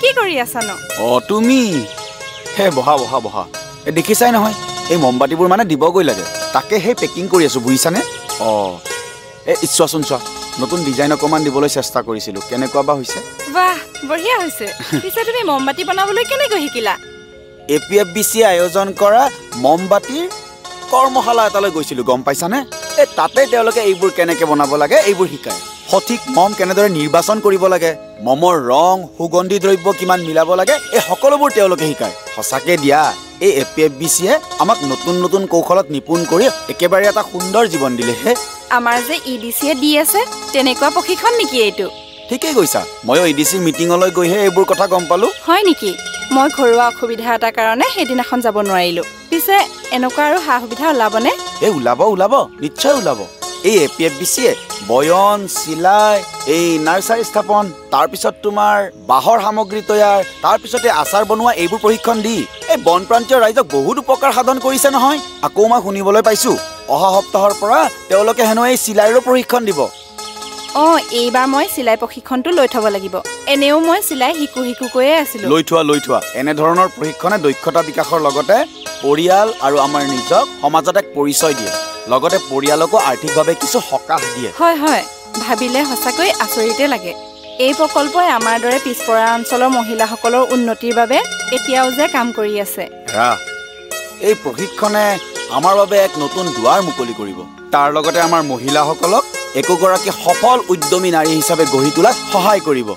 কি কৰি আছানো? তুমি হে বহা বহা বহা দেখিছাই নহয় এই মমবাতিবোৰ মানে দিবগৈ লাগে তাকে সেই পেকিং কৰি আছো বুজিছানে চোৱাচোন চোৱা নতুন ডিজাইন অকণমান দিবলৈ চেষ্টা কৰিছিলোঁ কেনেকুৱা বা হৈছে বাহ বঢ়িয়া হৈছে পিছে তুমি মমবাতি বনাবলৈ কেনেকৈ শিকিলা APFBC আয়োজন কৰা মমবাতিৰ কৰ্মশালা এটালৈ গৈছিলোঁ গম পাইছানে তাতে তেওঁলোকে এইবোৰ কেনেকৈ বনাব লাগে এইবোৰ শিকায় সঠিক মম কেনেদৰে নিৰ্বাচন কৰিব লাগে মমৰ ৰং সুগন্ধি দ্ৰব্য কিমান মিলাব লাগে এই সকলোবোৰ তেওঁলোকে শিকায় সঁচাকৈ দিয়া এই APFBCয়ে আমাক নতুন নতুন কৌশলত নিপুণ কৰি একেবাৰে এটা সুন্দৰ জীৱন দিলেহে আমাৰ যে EDCয়ে দি আছে তেনেকুৱা প্ৰশিক্ষণ নেকি এইটো ঠিকেই কৈছা ময়ো EDC মিটিঙলৈ গৈহে এইবোৰ কথা গম পালোঁ হয় নেকি মই ঘৰুৱা অসুবিধা এটাৰ কাৰণে সেইদিনাখন যাব নোৱাৰিলোঁ পিছে এনেকুৱা আৰু সা সুবিধা ওলাবনে ওলাব নিশ্চয় ওলাব এই APFBCয়ে বয়ন চিলাই এই নাৰ্চাৰী স্থাপন তাৰপিছত তোমাৰ বাঁহৰ সামগ্ৰী তৈয়াৰ তাৰপিছতে আচাৰ বনোৱা এইবোৰ প্ৰশিক্ষণ দি এই বনপ্ৰান্তীয় ৰাইজক বহুত উপকাৰ সাধন কৰিছে নহয় আকৌ মই শুনিবলৈ পাইছোঁ অহা সপ্তাহৰ পৰা তেওঁলোকে হেনো এই চিলাইৰো প্ৰশিক্ষণ দিব এইবাৰ মই চিলাই প্ৰশিক্ষণটো লৈ থ'ব লাগিব এনেও মই চিলাই শিকোকৈয়ে আছিলোঁ লৈ থোৱা এনেধৰণৰ প্ৰশিক্ষণে দক্ষতা বিকাশৰ লগতে পৰিয়াল আৰু আমাৰ নিজক সমাজত এক পৰিচয় দিয়ে লগতে পৰিয়ালকো আৰ্থিকভাৱে কিছু সকাহ দিয়ে হয় ভাবিলে সঁচাকৈ আচৰিতে লাগে এই প্ৰকল্পই আমাৰ দৰে পিছপৰা অঞ্চলৰ মহিলাসকলৰ উন্নতিৰ বাবে এতিয়াও যে কাম কৰি আছে এই প্ৰশিক্ষণে আমাৰ বাবে এক নতুন দুৱাৰ মুকলি কৰিব তাৰ লগতে আমাৰ মহিলাসকলক একোগৰাকী সফল উদ্যমী নাৰী হিচাপে গঢ়ি তোলাত সহায় কৰিব